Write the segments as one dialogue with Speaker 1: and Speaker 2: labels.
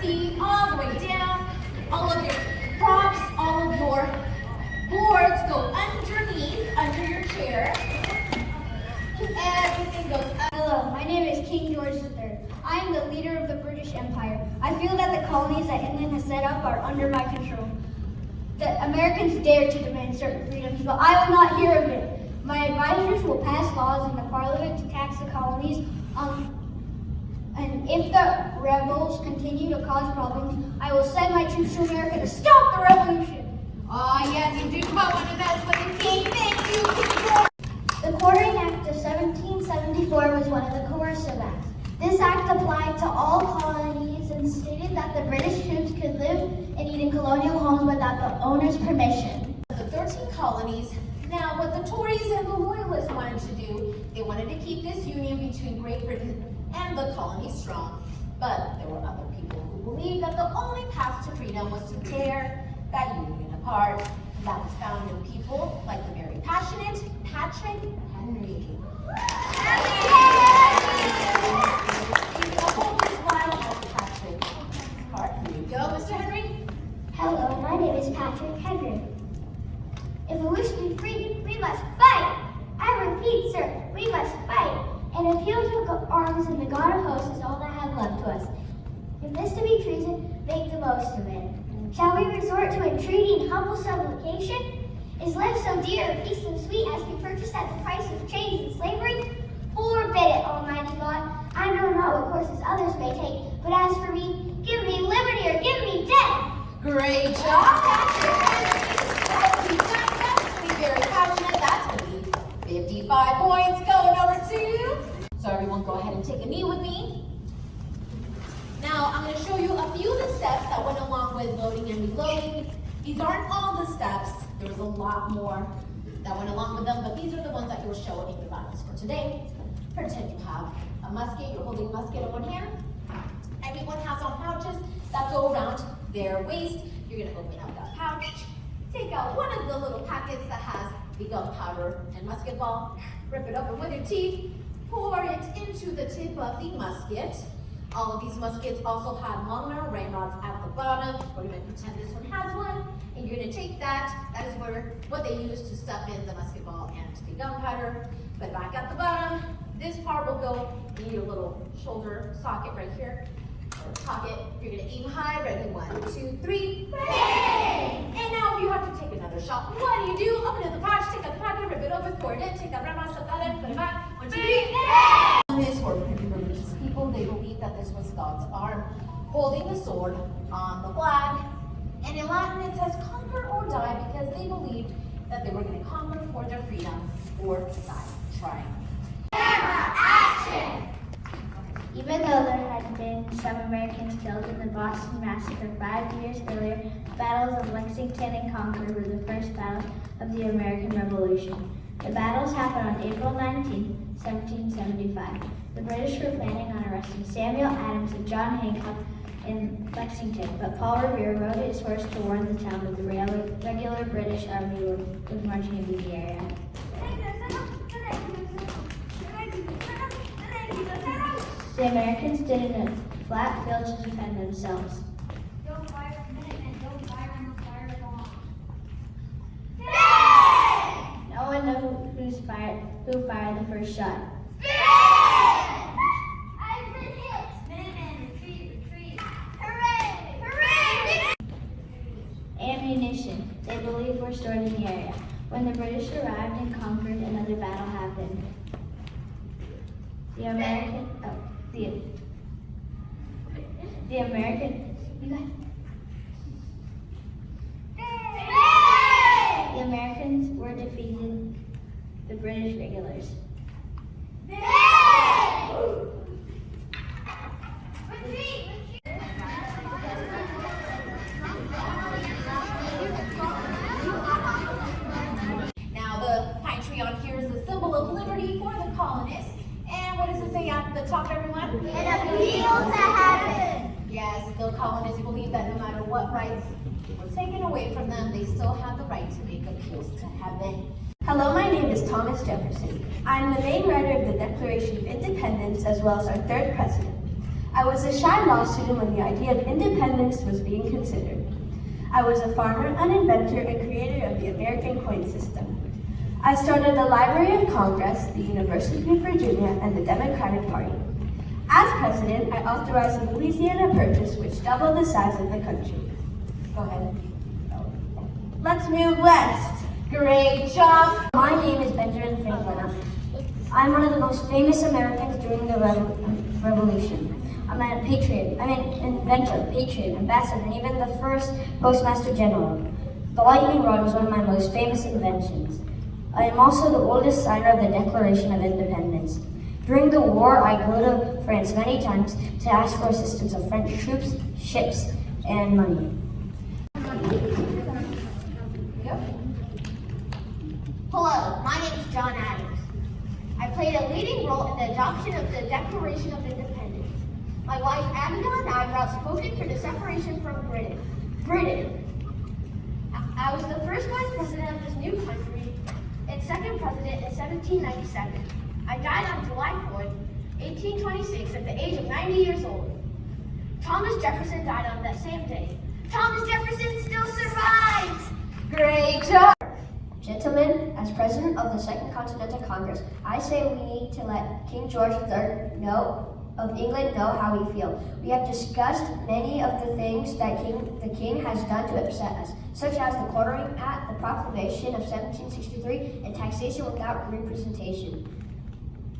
Speaker 1: sea, all the way down. All of your props, all of your boards go underneath, under your chair. Everything goes up.
Speaker 2: Hello, my name is King George III. I am the leader of the British Empire. I feel that the colonies that England has set up are under my control. The Americans dare to demand certain freedoms, but I will not hear of it. My advisors will pass laws in the Parliament to tax the colonies, and if the rebels continue to cause problems, I will send my troops to America to stop the revolution.
Speaker 1: Ah, yes, you do quite want to mess with the king. Thank you, King George.
Speaker 2: The Quartering Act of 1774 was one of the coercive acts. This act applied to all colonies and stated that the British troops could live and eat in colonial homes without the owner's permission.
Speaker 1: The 13 colonies. Now, what the Tories and the Loyalists wanted to do, they wanted to keep this union between Great Britain and the colonies strong. But there were other people who believed that the only path to freedom was to tear that union apart. And that was found in people like the very passionate Patrick Henry. Here you go, Mr. Henry.
Speaker 2: Hello, my name is Patrick Henry. If we wish to be free, we must fight. I repeat, sir, we must fight. And appeal to arms and the God of hosts is all that have left to us. If this to be treason, make the most of it. Shall we resort to entreaty and humble supplication? Is life so dear, or peace so sweet, as to purchase at the price of chains and slavery? Forbid it, Almighty God. I know not what courses others may take, but as for me, give me liberty or give me death.
Speaker 1: Great job, Patrick. That's going to be very passionate. That's going to be 55 points going over to you. So everyone go ahead and take a knee with me. Now I'm going to show you a few of the steps that went along with loading and reloading. These aren't all the steps. There's a lot more that went along with them, but these are the ones that you will show in your battles for today. Pretend you have a musket. You're holding a musket in one hand. Everyone has on pouches that go around their waist. You're going to open up that pouch. Take out one of the little packets that has the gunpowder and musket ball. Rip it open with your teeth. Pour it into the tip of the musket. All of these muskets also have longer ramrods at the bottom. We're going to pretend this one has one. And you're going to take that. That is what they use to stuff in the musket ball and the gunpowder. Put it back at the bottom. This part will go in your little shoulder socket right here. Or pocket. You're going to aim high. Ready? 1, 2, 3. Bang! And now if you have to take another shot, what do? Open up the pouch, take out the pocket, rip it open, pour it in, take that ramrod, stuff that in, put it back. 1, 2, 3. Bang! This were pretty religious people. They believed that this was God's arm holding the sword on the flag. And in Latin it says conquer or die because they believed that they were going to conquer for their freedom or die trying. Camera, action!
Speaker 2: Even though there had been some Americans killed in the Boston Massacre 5 years earlier, the battles of Lexington and Concord were the first battles of the American Revolution. The battles happened on April 19, 1775. The British were planning on arresting Samuel Adams and John Hancock in Lexington, but Paul Revere rode his horse to warn the town that the regular British army was marching into the area. The Americans stood in a flat field to defend themselves.
Speaker 3: Don't fire Minutemen, don't fire on the fire bomb.
Speaker 2: No one knows who fired the first shot.
Speaker 3: I've been hit! Minutemen, retreat!
Speaker 2: Hooray! Hooray! Ammunition, they believe, were stored in the area. When the British arrived and conquered, another battle happened. The American, you guys. The Americans were defeated. The British regulars.
Speaker 1: Now the pine tree on here is a symbol of liberty for the colonists. And what does it say at the top, everyone?
Speaker 2: An appeal to heaven.
Speaker 1: Yes, the colonists believe that no matter what rights were taken away from them, they still have the right to make appeals to heaven.
Speaker 4: Hello, my name is Thomas Jefferson. I'm the main writer of the Declaration of Independence as well as our third president. I was a shy law student when the idea of independence was being considered. I was a farmer, an inventor, and creator of the American coin system. I started the Library of Congress, the University of Virginia, and the Democratic Party. As president, I authorized the Louisiana Purchase, which doubled the size of the country. Go ahead. Let's move west.
Speaker 1: Great job.
Speaker 2: My name is Benjamin Franklin. I'm one of the most famous Americans during the Revolution. I'm a patriot. I'm an inventor, patriot, ambassador, and even the first postmaster general. The lightning rod was one of my most famous inventions. I am also the oldest signer of the Declaration of Independence. During the war, I go to France many times to ask for assistance of French troops, ships, and money.
Speaker 3: Hello, my name is John Adams. I played a leading role in the adoption of the Declaration of Independence. My wife Abigail and I were outspoken for the separation from Britain. I was the first vice president of this new country and second president in 1797. I died on July 4th, 1826 at the age of 90 years old. Thomas Jefferson died on that same day. Thomas Jefferson still survives!
Speaker 1: Great job.
Speaker 2: Gentlemen, as President of the Second Continental Congress, I say we need to let King George III of England know how we feel. We have discussed many of the things that the King has done to upset us, such as the Quartering Act, the Proclamation of 1763, and taxation without representation.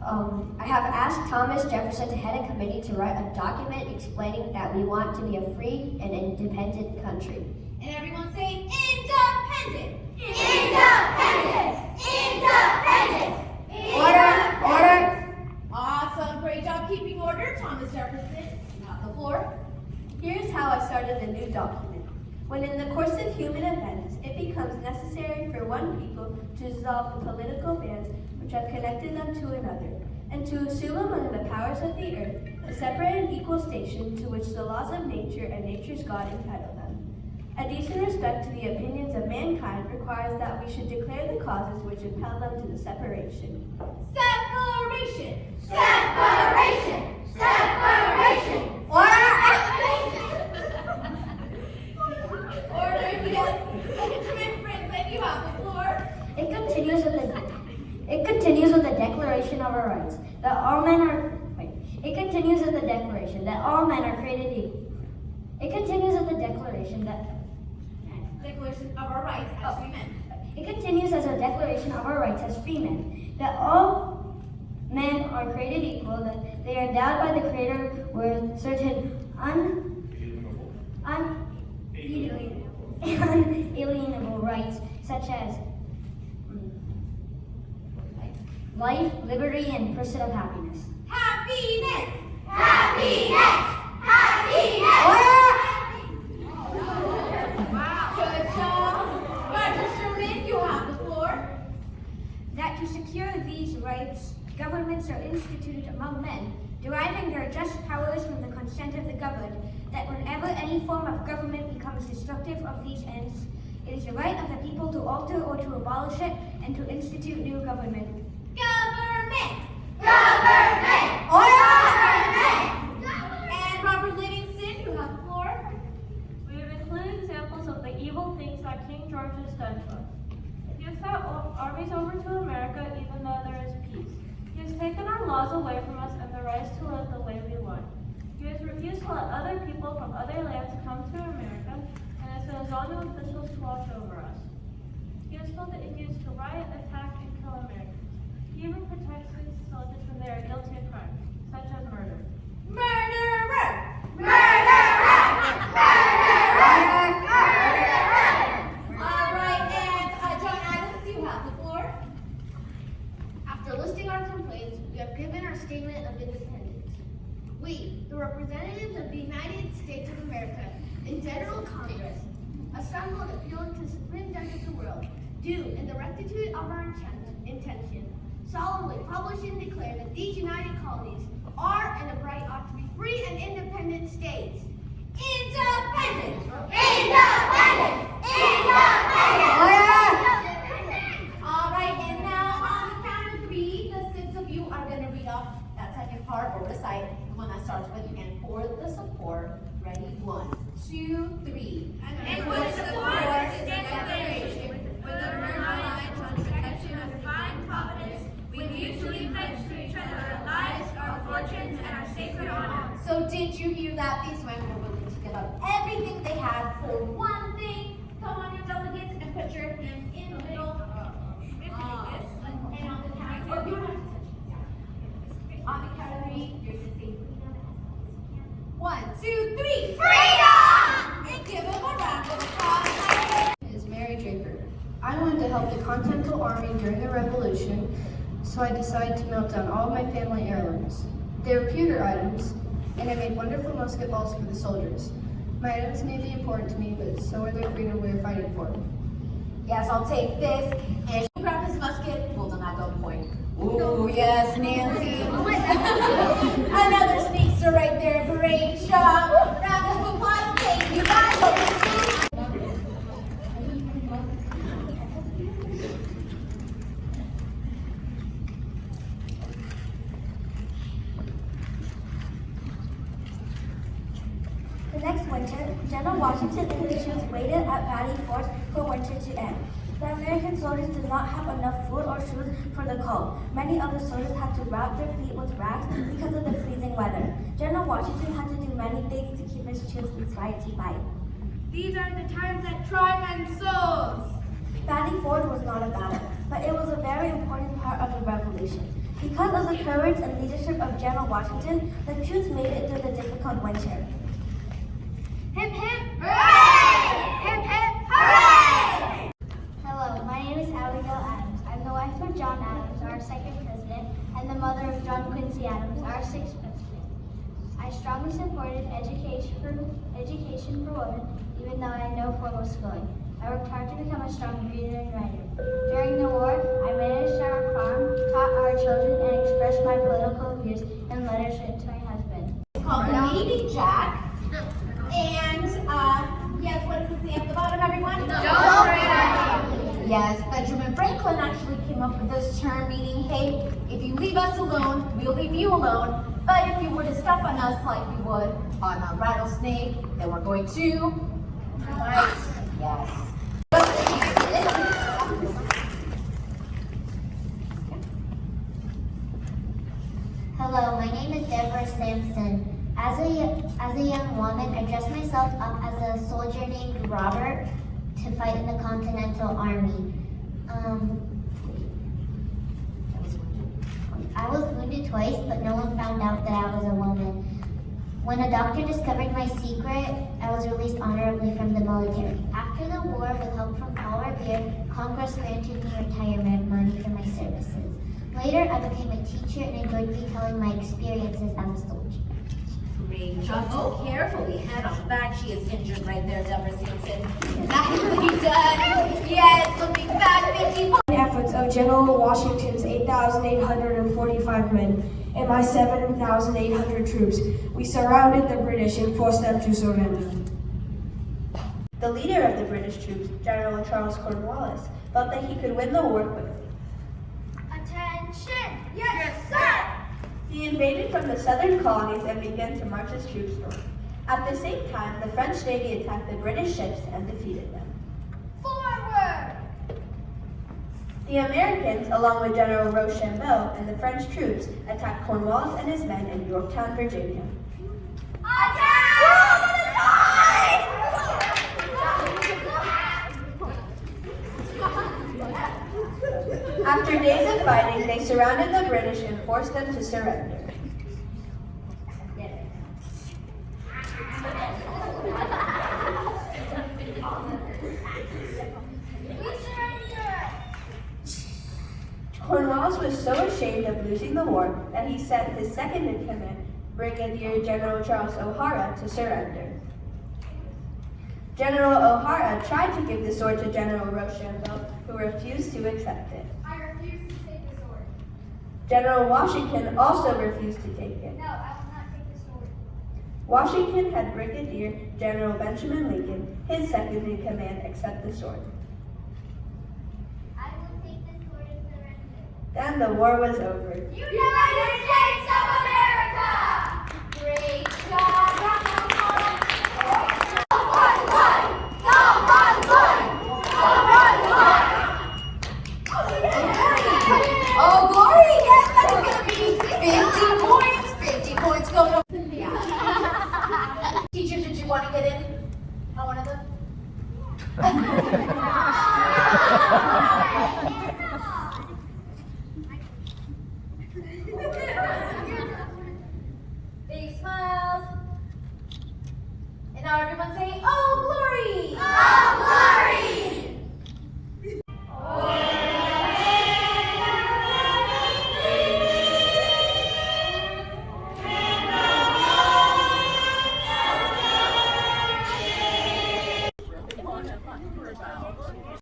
Speaker 2: I have asked Thomas Jefferson to head a committee to write a document explaining that we want to be a free and independent country.
Speaker 3: And everyone say independent!
Speaker 2: Independence! Independence! Order!
Speaker 1: Awesome. Great job keeping order, Thomas Jefferson. You have the floor.
Speaker 4: Here's how I started the new document. When in the course of human events, it becomes necessary for one people to dissolve the political bands which have connected them to another, and to assume among the powers of the earth a separate and equal station to which the laws of nature and nature's God entitle them. A decent respect to the opinions of mankind requires that we should declare the causes which impel them to the separation.
Speaker 1: Separation.
Speaker 2: Separation! Separation! Order!
Speaker 1: Order, yes. Benjamin Franklin, you have the floor.
Speaker 2: It continues with the Declaration of our Rights that all men are. It continues with the Declaration that all men are created equal. It continues with the Declaration that.
Speaker 1: Declaration of our rights as free men.
Speaker 2: It continues as a declaration of our rights as free men, that all men are created equal, that they are endowed by the Creator with certain unalienable rights, such as life, liberty, and pursuit of happiness.
Speaker 1: Happiness.
Speaker 2: Happiness! Happiness!
Speaker 1: Good job. Roger Sherman, you have the floor.
Speaker 3: That to secure these rights, governments are instituted among men, deriving their just powers from the consent of the governed, that whenever any form of government becomes destructive of these ends, it is the right of the people to alter or to abolish it, and to institute new government.
Speaker 1: Government.
Speaker 2: Government! Order!
Speaker 1: And Robert Livingston, you have the floor.
Speaker 5: We have included examples of the evil things that King George has done to us. He has sent armies over to America even though there is peace. He has taken our laws away from us and the rights to live the way we want. He has refused to let other people from other lands come to America and has sent his own officials to watch over us. He has told the Indians to riot, attack, and kill Americans. He even protects his soldiers when they are guilty of crimes, such as murder.
Speaker 1: Murderer. All right, and John Adams, you have the floor.
Speaker 3: After listing our complaints, we have given our statement of independence. We, the representatives of the United States of America in General Congress, assembled appealing to the Supreme Judge of the world, do, in the rectitude of our intention, solemnly publish and declare that these united colonies are and of right ought to be free and independent states.
Speaker 1: Independent.
Speaker 2: Independent!
Speaker 1: All right, and now on the count of three, the six of you are going to read off that second part or recite the one that starts with and hear that, these men were willing to give up everything they had for one thing. Come on, your delegates, and put your hands in the middle. And on the count, oh, you don't have to touch it. On the count of three, you're going to say freedom. 1, 2, 3, freedom! And give them a round of applause.
Speaker 6: Is Mary Draper. I wanted to help the Continental Army during the Revolution, so I decided to melt down all of my family heirlooms. They were pewter items, and I made wonderful musket balls for the soldiers. My items may be important to me, but so are the freedom we are fighting for.
Speaker 1: Yes, I'll take this. And you grab his musket, we'll do not go point. Ooh, yes, Nancy. Another sneakster right there. Great job. Round of applause. Thank you guys.
Speaker 4: The next winter, General Washington and his troops waited at Valley Forge for winter to end. The American soldiers did not have enough food or shoes for the cold. Many other soldiers had to wrap their feet with rags because of the freezing weather. General Washington had to do many things to keep his troops inspired to fight.
Speaker 3: These are the times that try men's souls.
Speaker 4: Valley Forge was not a battle, but it was a very important part of the revolution. Because of the courage and leadership of General Washington, the troops made it through the difficult winter.
Speaker 3: Hip hip hooray! Hip hip hooray!
Speaker 2: Hello, my name is Abigail Adams. I'm the wife of John Adams, our second president, and the mother of John Quincy Adams, our sixth president. I strongly supported education for women, even though I had no formal schooling. I worked hard to become a strong reader and writer. During the war, I managed our farm, taught our children, and expressed my political views in letters written to my husband.
Speaker 1: It's called the Navy Jack. And, yes, what does it say at the bottom, everyone? Yes, Benjamin Franklin actually came up with this term, meaning, hey, if you leave us alone, we'll leave you alone. But if you were to step on us like we would on a rattlesnake, then we're going to bite. Yes.
Speaker 2: Hello, my name is Deborah Sampson. As a young woman, I dressed myself up as a soldier named Robert to fight in the Continental Army. I was wounded twice, but no one found out that I was a woman. When a doctor discovered my secret, I was released honorably from the military. After the war, with help from Paul Revere, Congress granted me retirement money for my services. Later, I became a teacher and enjoyed retelling my experiences as a soldier.
Speaker 1: Great job. Oh, carefully. Head on back. She is injured right there, Deborah Sampson. Nicely done. Yes, looking back, 50 points.
Speaker 7: Efforts of General Washington's 8,845 men and my 7,800 troops, we surrounded the British and forced them to surrender.
Speaker 4: The leader of the British troops, General Charles Cornwallis, felt that he could win the war quickly.
Speaker 3: Attention! Yes, sir!
Speaker 4: He invaded from the southern colonies and began to march his troops north. At the same time, the French Navy attacked the British ships and defeated them.
Speaker 3: Forward!
Speaker 4: The Americans, along with General Rochambeau and the French troops, attacked Cornwallis and his men in Yorktown, Virginia. After days of fighting, they surrounded the British and forced them to surrender. Cornwallis was so ashamed of losing the war that he sent his second in command, Brigadier General Charles O'Hara, to surrender. General O'Hara tried to give the sword to General Rochambeau, who refused to accept it.
Speaker 3: I refuse to take the sword.
Speaker 4: General Washington also refused to take it.
Speaker 3: No, I will not take the sword.
Speaker 4: Washington had Brigadier General Benjamin Lincoln, his second in command, accept the sword.
Speaker 2: I will take the sword and surrender.
Speaker 4: Then the war was over.
Speaker 3: United States of America!
Speaker 1: Great job. Round of applause. Oh, glory! Yes, that is going to be 50 points. 50 points going over. Yeah. want to get in on one of them?